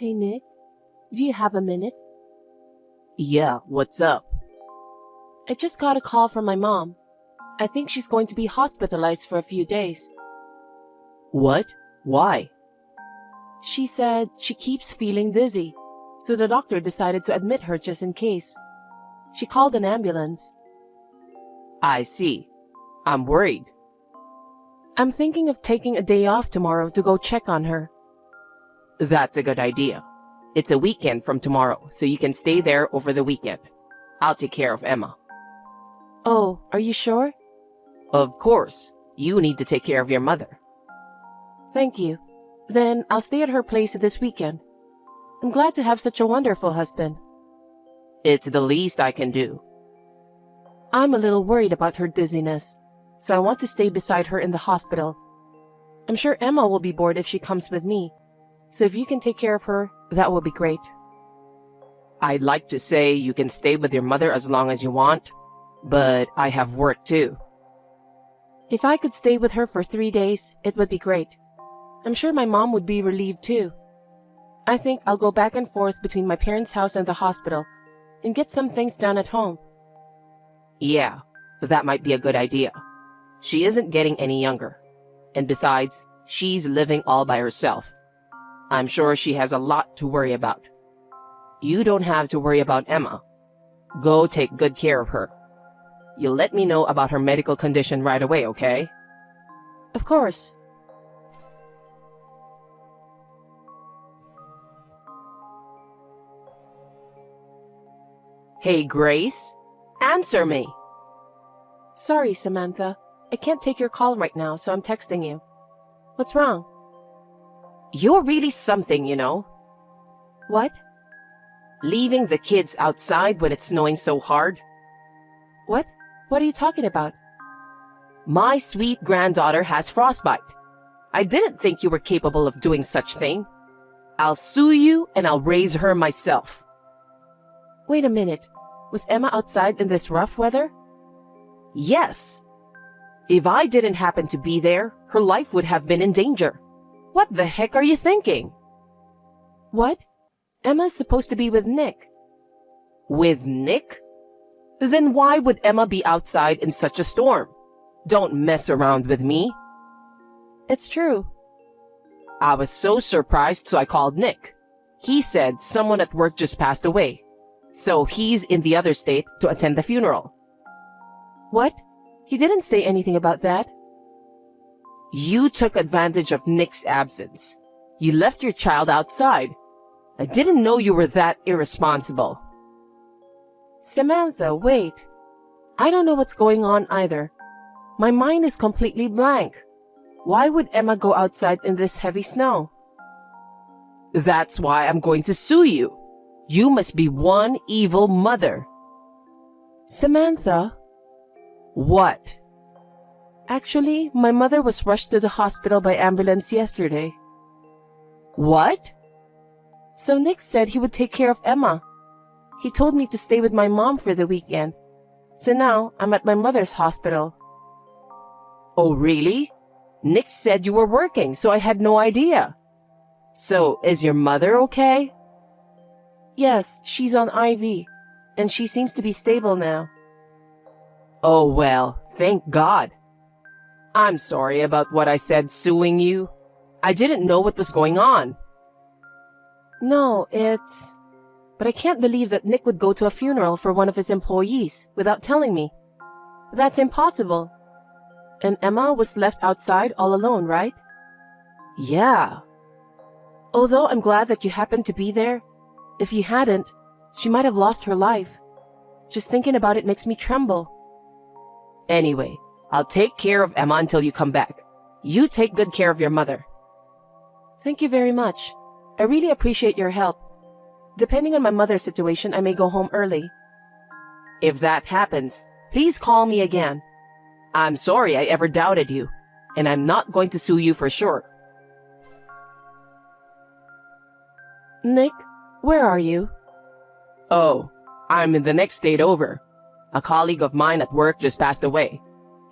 Hey Nick, do you have a minute? Yeah, what's up? I just got a call from my mom. I think she's going to be hospitalized for a few days. What? Why? She said she keeps feeling dizzy, so the doctor decided to admit her just in case. She called an ambulance. I see. I'm worried. I'm thinking of taking a day off tomorrow to go check on her. That's a good idea. It's a weekend from tomorrow, so you can stay there over the weekend. I'll take care of Emma. Oh, are you sure? Of course. You need to take care of your mother. Thank you. Then I'll stay at her place this weekend. I'm glad to have such a wonderful husband. It's the least I can do. I'm a little worried about her dizziness, so I want to stay beside her in the hospital. I'm sure Emma will be bored if she comes with me, so if you can take care of her, that will be great. I'd like to say you can stay with your mother as long as you want, but I have work too. If I could stay with her for 3 days, it would be great. I'm sure my mom would be relieved too. I think I'll go back and forth between my parents' house and the hospital and get some things done at home. Yeah, that might be a good idea. She isn't getting any younger. And besides, she's living all by herself. I'm sure she has a lot to worry about. You don't have to worry about Emma. Go take good care of her. You'll let me know about her medical condition right away, okay? Of course. Hey, Grace? Answer me. Sorry, Samantha. I can't take your call right now, so I'm texting you. What's wrong? You're really something, you know. What? Leaving the kids outside when it's snowing so hard. What? What are you talking about? My sweet granddaughter has frostbite. I didn't think you were capable of doing such thing. I'll sue you and I'll raise her myself. Wait a minute. Was Emma outside in this rough weather? Yes. If I didn't happen to be there, her life would have been in danger. What the heck are you thinking? What? Emma's supposed to be with Nick. With Nick? Then why would Emma be outside in such a storm? Don't mess around with me. It's true. I was so surprised, so I called Nick. He said someone at work just passed away, so he's in the other state to attend the funeral. What? He didn't say anything about that. You took advantage of Nick's absence. You left your child outside. I didn't know you were that irresponsible. Samantha, wait. I don't know what's going on either. My mind is completely blank. Why would Emma go outside in this heavy snow? That's why I'm going to sue you. You must be one evil mother. Samantha? What? Actually, my mother was rushed to the hospital by ambulance yesterday. What? So Nick said he would take care of Emma. He told me to stay with my mom for the weekend. So now I'm at my mother's hospital. Oh, really? Nick said you were working, so I had no idea. So, is your mother okay? Yes, she's on IV, and she seems to be stable now. Oh, well, thank God. I'm sorry about what I said suing you. I didn't know what was going on. No, But I can't believe that Nick would go to a funeral for one of his employees without telling me. That's impossible. And Emma was left outside all alone, right? Yeah. Although I'm glad that you happened to be there, if you hadn't, she might have lost her life. Just thinking about it makes me tremble. Anyway, I'll take care of Emma until you come back. You take good care of your mother. Thank you very much. I really appreciate your help. Depending on my mother's situation, I may go home early. If that happens, please call me again. I'm sorry I ever doubted you, and I'm not going to sue you for sure. Nick, where are you? Oh, I'm in the next state over. A colleague of mine at work just passed away.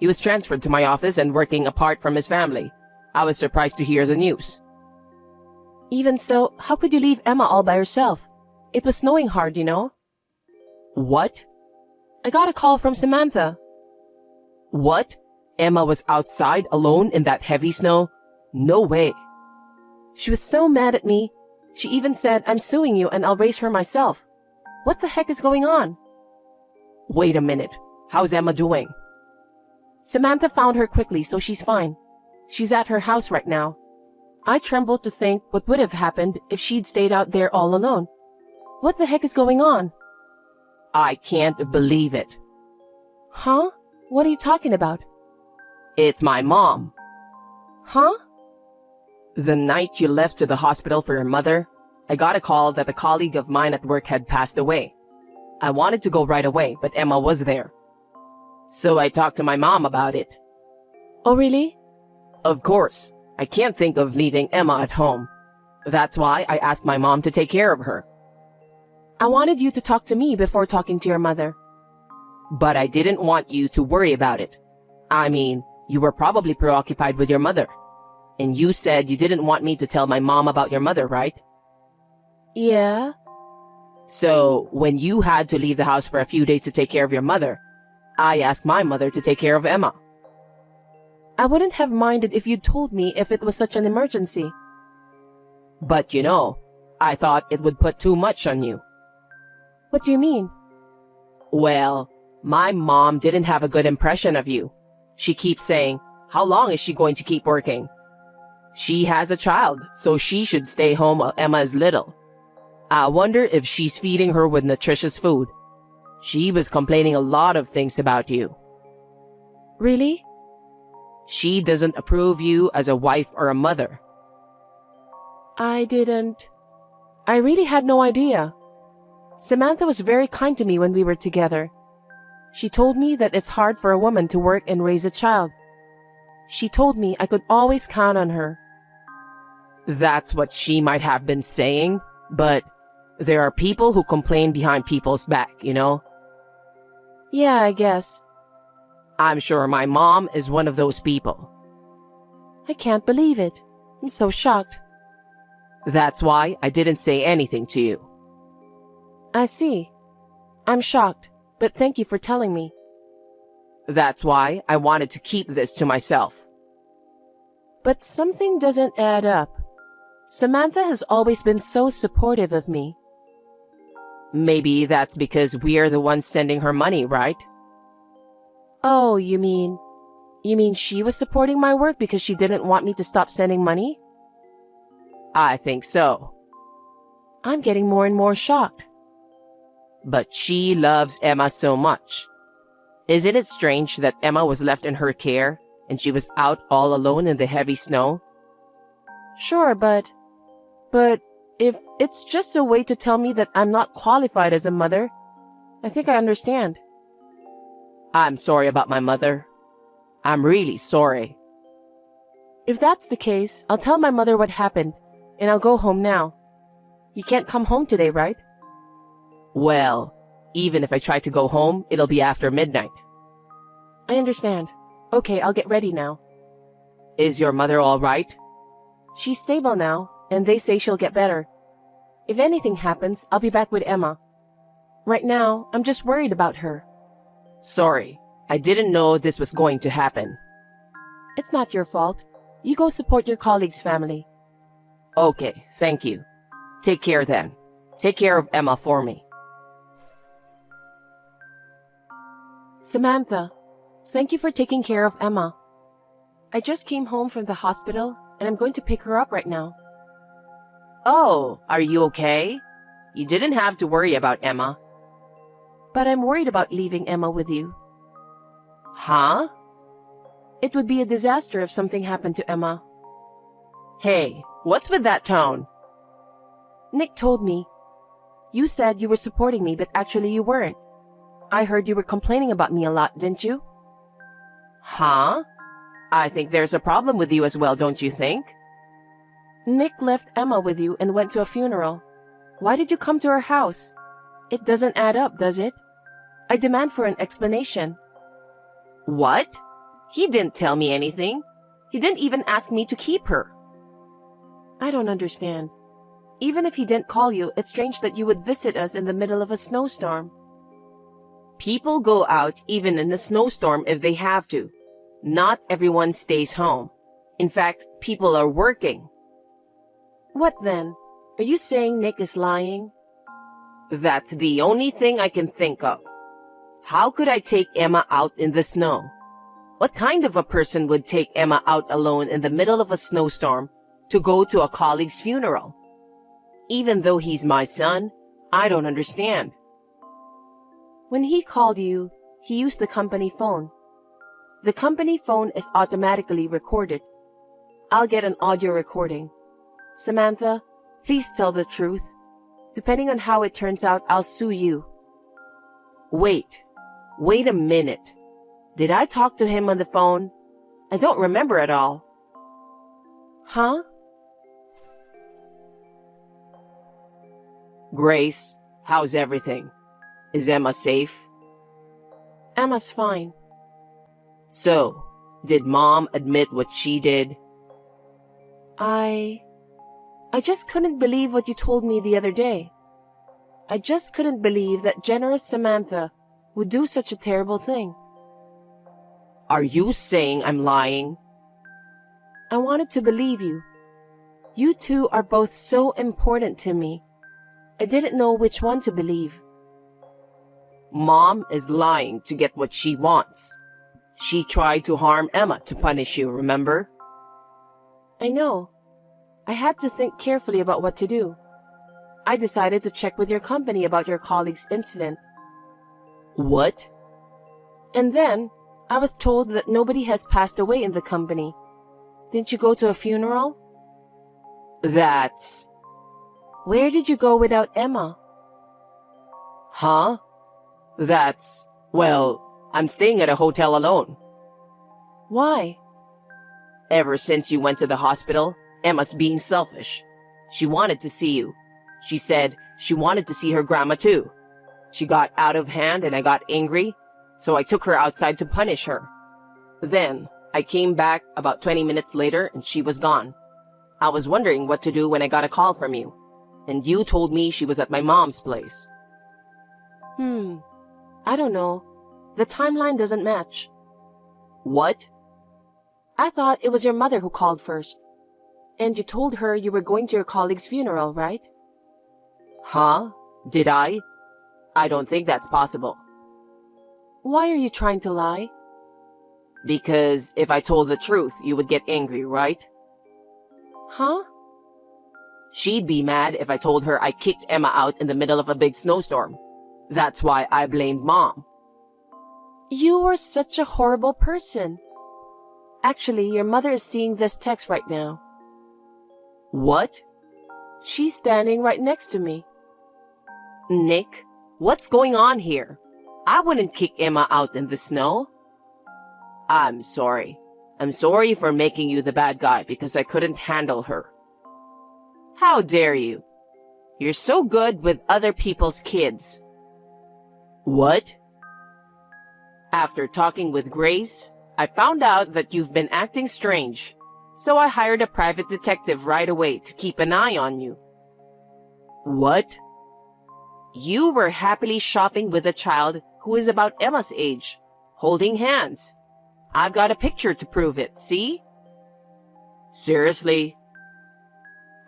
He was transferred to my office and working apart from his family. I was surprised to hear the news. Even so, how could you leave Emma all by herself? It was snowing hard, you know. What? I got a call from Samantha. What? Emma was outside alone in that heavy snow? No way. She was so mad at me. She even said, I'm suing you and I'll raise her myself. What the heck is going on? Wait a minute. How's Emma doing? Samantha found her quickly, so she's fine. She's at her house right now. I trembled to think what would have happened if she'd stayed out there all alone. What the heck is going on? I can't believe it. Huh? What are you talking about? It's my mom. Huh? The night you left to the hospital for your mother, I got a call that a colleague of mine at work had passed away. I wanted to go right away, but Emma was there. So I talked to my mom about it. Oh, really? Of course. I can't think of leaving Emma at home. That's why I asked my mom to take care of her. I wanted you to talk to me before talking to your mother. But I didn't want you to worry about it. I mean, you were probably preoccupied with your mother. And you said you didn't want me to tell my mom about your mother, right? Yeah. So, when you had to leave the house for a few days to take care of your mother, I asked my mother to take care of Emma. I wouldn't have minded if you'd told me if it was such an emergency. But you know, I thought it would put too much on you. What do you mean? Well, my mom didn't have a good impression of you. She keeps saying, how long is she going to keep working? She has a child, so she should stay home while Emma is little. I wonder if she's feeding her with nutritious food. She was complaining a lot of things about you. Really? She doesn't approve you as a wife or a mother. I didn't. I really had no idea. Samantha was very kind to me when we were together. She told me that it's hard for a woman to work and raise a child. She told me I could always count on her. That's what she might have been saying, but there are people who complain behind people's back, you know? Yeah, I guess. I'm sure my mom is one of those people. I can't believe it. I'm so shocked. That's why I didn't say anything to you. I see. I'm shocked, but thank you for telling me. That's why I wanted to keep this to myself. But something doesn't add up. Samantha has always been so supportive of me. Maybe that's because we're the ones sending her money, right? Oh, you mean she was supporting my work because she didn't want me to stop sending money? I think so. I'm getting more and more shocked. But she loves Emma so much. Isn't it strange that Emma was left in her care and she was out all alone in the heavy snow? Sure, but if it's just a way to tell me that I'm not qualified as a mother, I think I understand. I'm sorry about my mother. I'm really sorry. If that's the case, I'll tell my mother what happened, and I'll go home now. You can't come home today, right? Well, even if I try to go home, it'll be after midnight. I understand. Okay, I'll get ready now. Is your mother all right? She's stable now, and they say she'll get better. If anything happens, I'll be back with Emma. Right now, I'm just worried about her. Sorry, I didn't know this was going to happen. It's not your fault. You go support your colleague's family. Okay, thank you. Take care then. Take care of Emma for me. Samantha, thank you for taking care of Emma. I just came home from the hospital, and I'm going to pick her up right now. Oh, are you okay? You didn't have to worry about Emma. But I'm worried about leaving Emma with you. Huh? It would be a disaster if something happened to Emma. Hey, what's with that tone? Nick told me. You said you were supporting me, but actually you weren't. I heard you were complaining about me a lot, didn't you? Huh? I think there's a problem with you as well, don't you think? Nick left Emma with you and went to a funeral. Why did you come to her house? It doesn't add up, does it? I demand for an explanation. What? He didn't tell me anything. He didn't even ask me to keep her. I don't understand. Even if he didn't call you, it's strange that you would visit us in the middle of a snowstorm. People go out even in a snowstorm if they have to. Not everyone stays home. In fact, people are working. What then? Are you saying Nick is lying? That's the only thing I can think of. How could I take Emma out in the snow? What kind of a person would take Emma out alone in the middle of a snowstorm to go to a colleague's funeral? Even though he's my son, I don't understand. When he called you, he used the company phone. The company phone is automatically recorded. I'll get an audio recording. Samantha, please tell the truth. Depending on how it turns out, I'll sue you. Wait a minute. Did I talk to him on the phone? I don't remember at all. Huh? Grace, how's everything? Is Emma safe? Emma's fine. So, did Mom admit what she did? I just couldn't believe what you told me the other day. I just couldn't believe that generous Samantha would do such a terrible thing. Are you saying I'm lying? I wanted to believe you. You two are both so important to me. I didn't know which one to believe. Mom is lying to get what she wants. She tried to harm Emma to punish you, remember? I know. I had to think carefully about what to do. I decided to check with your company about your colleague's incident. What? And then, I was told that nobody has passed away in the company. Didn't you go to a funeral? That's... Where did you go without Emma? Huh? That's... Well, I'm staying at a hotel alone. Why? Ever since you went to the hospital, Emma's being selfish. She wanted to see you. She said she wanted to see her grandma too. She got out of hand and I got angry, so I took her outside to punish her. Then, I came back about 20 minutes later and she was gone. I was wondering what to do when I got a call from you, and you told me she was at my mom's place. I don't know. The timeline doesn't match. What? I thought it was your mother who called first. And you told her you were going to your colleague's funeral, right? Huh? Did I? I don't think that's possible. Why are you trying to lie? Because if I told the truth, you would get angry, right? Huh? She'd be mad if I told her I kicked Emma out in the middle of a big snowstorm. That's why I blamed Mom. You are such a horrible person. Actually, your mother is seeing this text right now. What? She's standing right next to me. Nick, what's going on here? I wouldn't kick Emma out in the snow. I'm sorry. I'm sorry for making you the bad guy because I couldn't handle her. How dare you? You're so good with other people's kids. What? After talking with Grace, I found out that you've been acting strange, so I hired a private detective right away to keep an eye on you. What? You were happily shopping with a child who is about Emma's age, holding hands. I've got a picture to prove it, see? Seriously?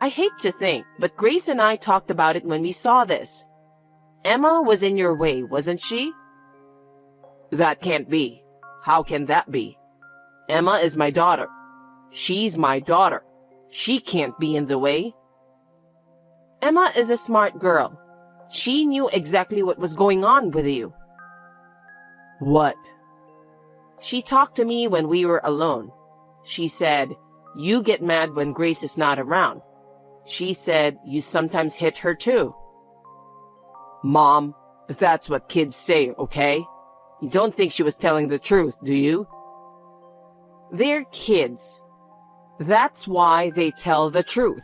I hate to think, but Grace and I talked about it when we saw this. Emma was in your way, wasn't she? That can't be. How can that be? Emma is my daughter. She's my daughter. She can't be in the way. Emma is a smart girl. She knew exactly what was going on with you. What? She talked to me when we were alone. She said, you get mad when Grace is not around. She said you sometimes hit her too. Mom, that's what kids say, okay? You don't think she was telling the truth, do you? They're kids. That's why they tell the truth.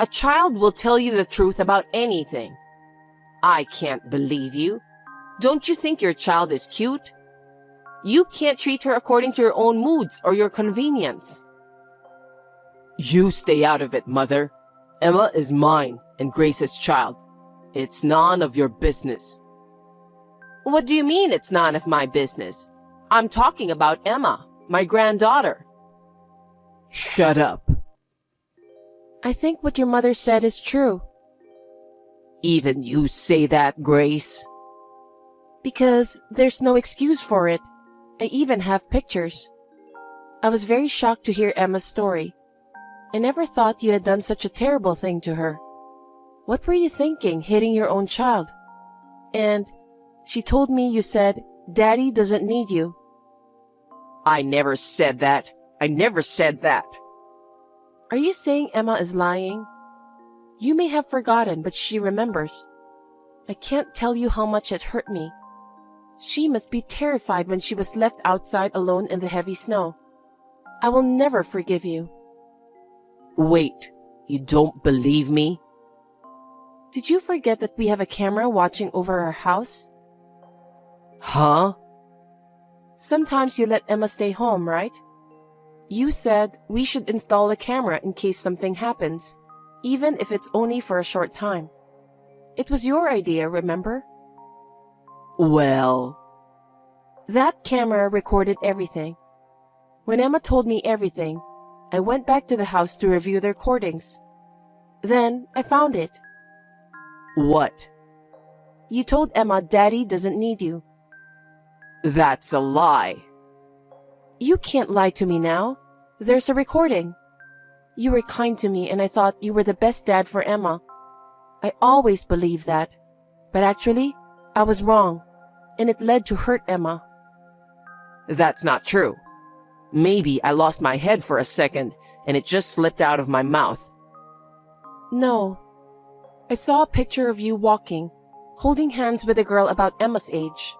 A child will tell you the truth about anything. I can't believe you. Don't you think your child is cute? You can't treat her according to your own moods or your convenience. You stay out of it, Mother. Emma is mine and Grace's child. It's none of your business. What do you mean it's none of my business? I'm talking about Emma, my granddaughter. Shut up. I think what your mother said is true. Even you say that, Grace? Because there's no excuse for it. I even have pictures. I was very shocked to hear Emma's story. I never thought you had done such a terrible thing to her. What were you thinking, hitting your own child? And she told me you said, Daddy doesn't need you. I never said that. I never said that. Are you saying Emma is lying? You may have forgotten, but she remembers. I can't tell you how much it hurt me. She must be terrified when she was left outside alone in the heavy snow. I will never forgive you. Wait, you don't believe me? Did you forget that we have a camera watching over our house? Huh? Sometimes you let Emma stay home, right? You said we should install a camera in case something happens, even if it's only for a short time. It was your idea, remember? Well... That camera recorded everything. When Emma told me everything, I went back to the house to review the recordings. Then I found it. What? You told Emma Daddy doesn't need you. That's a lie. You can't lie to me now. There's a recording. You were kind to me and I thought you were the best dad for Emma. I always believed that. But actually, I was wrong, and it led to hurt Emma. That's not true. Maybe I lost my head for a second and it just slipped out of my mouth. No. I saw a picture of you walking, holding hands with a girl about Emma's age.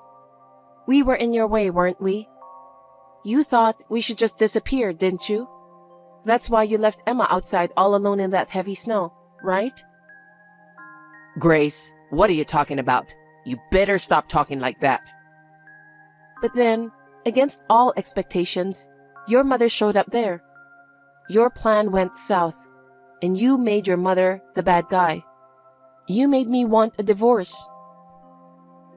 We were in your way, weren't we? You thought we should just disappear, didn't you? That's why you left Emma outside all alone in that heavy snow, right? Grace, what are you talking about? You better stop talking like that. But then, against all expectations, your mother showed up there. Your plan went south, and you made your mother the bad guy. You made me want a divorce.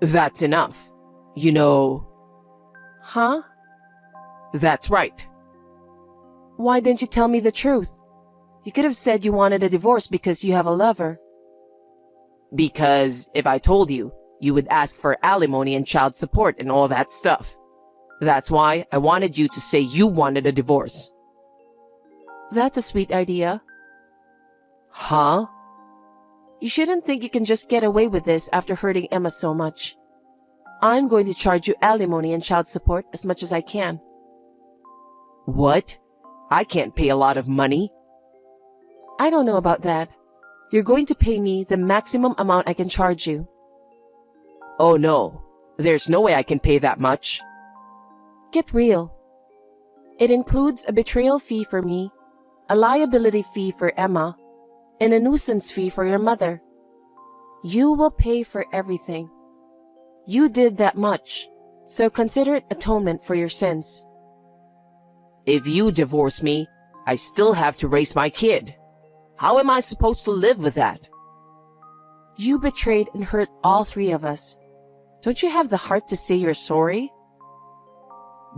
That's enough. You know... Huh? That's right. Why didn't you tell me the truth? You could have said you wanted a divorce because you have a lover. Because if I told you, you would ask for alimony and child support and all that stuff. That's why I wanted you to say you wanted a divorce. That's a sweet idea. Huh? You shouldn't think you can just get away with this after hurting Emma so much. I'm going to charge you alimony and child support as much as I can. What? I can't pay a lot of money. I don't know about that. You're going to pay me the maximum amount I can charge you. Oh no, there's no way I can pay that much. Get real. It includes a betrayal fee for me, a liability fee for Emma, and a nuisance fee for your mother. You will pay for everything. You did that much, so consider it atonement for your sins. If you divorce me, I still have to raise my kid. How am I supposed to live with that? You betrayed and hurt all three of us. Don't you have the heart to say you're sorry?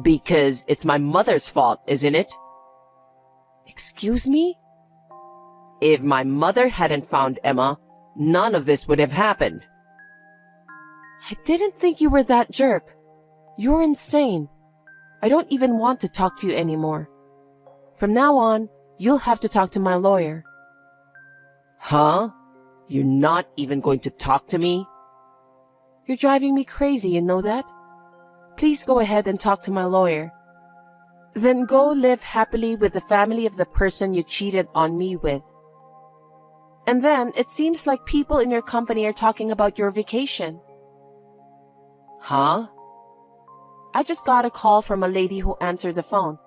Because it's my mother's fault, isn't it? Excuse me? If my mother hadn't found Emma, none of this would have happened. I didn't think you were that jerk. You're insane. I don't even want to talk to you anymore. From now on, you'll have to talk to my lawyer. Huh? You're not even going to talk to me? You're driving me crazy, you know that? Please go ahead and talk to my lawyer. Then go live happily with the family of the person you cheated on me with. And then it seems like people in your company are talking about your vacation. Huh? I just got a call from a lady who answered the phone.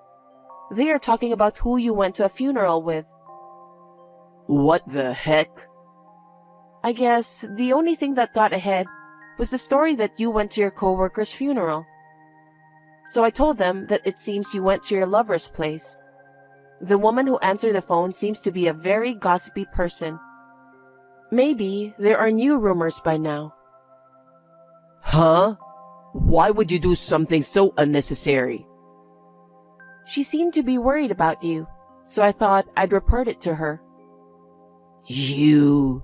They are talking about who you went to a funeral with. What the heck? I guess the only thing that got ahead was the story that you went to your coworker's funeral. So I told them that it seems you went to your lover's place. The woman who answered the phone seems to be a very gossipy person. Maybe there are new rumors by now. Huh? Why would you do something so unnecessary? She seemed to be worried about you, so I thought I'd report it to her. You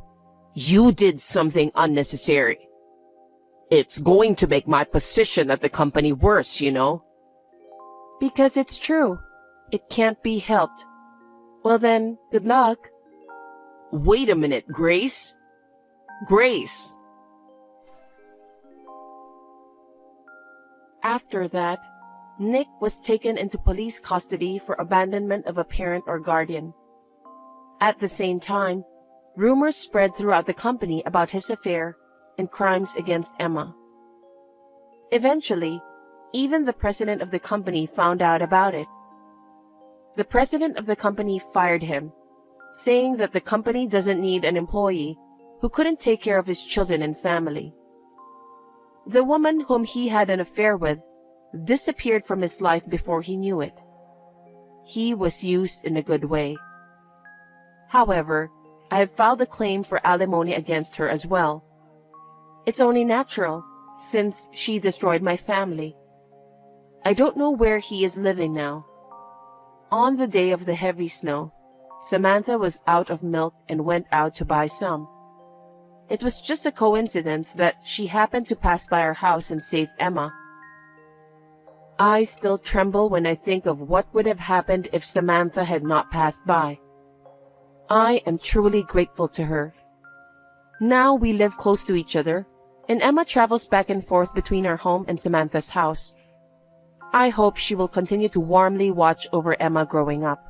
did something unnecessary. It's going to make my position at the company worse, you know. Because it's true. It can't be helped. Well then, good luck. Wait a minute, Grace. Grace. After that, Nick was taken into police custody for abandonment of a parent or guardian. At the same time, rumors spread throughout the company about his affair and crimes against Emma. Eventually, even the president of the company found out about it. The president of the company fired him, saying that the company doesn't need an employee who couldn't take care of his children and family. The woman whom he had an affair with disappeared from his life before he knew it. He was used in a good way. However, I have filed a claim for alimony against her as well. It's only natural, since she destroyed my family. I don't know where he is living now. On the day of the heavy snow, Samantha was out of milk and went out to buy some. It was just a coincidence that she happened to pass by our house and save Emma. I still tremble when I think of what would have happened if Samantha had not passed by. I am truly grateful to her. Now we live close to each other, and Emma travels back and forth between our home and Samantha's house. I hope she will continue to warmly watch over Emma growing up.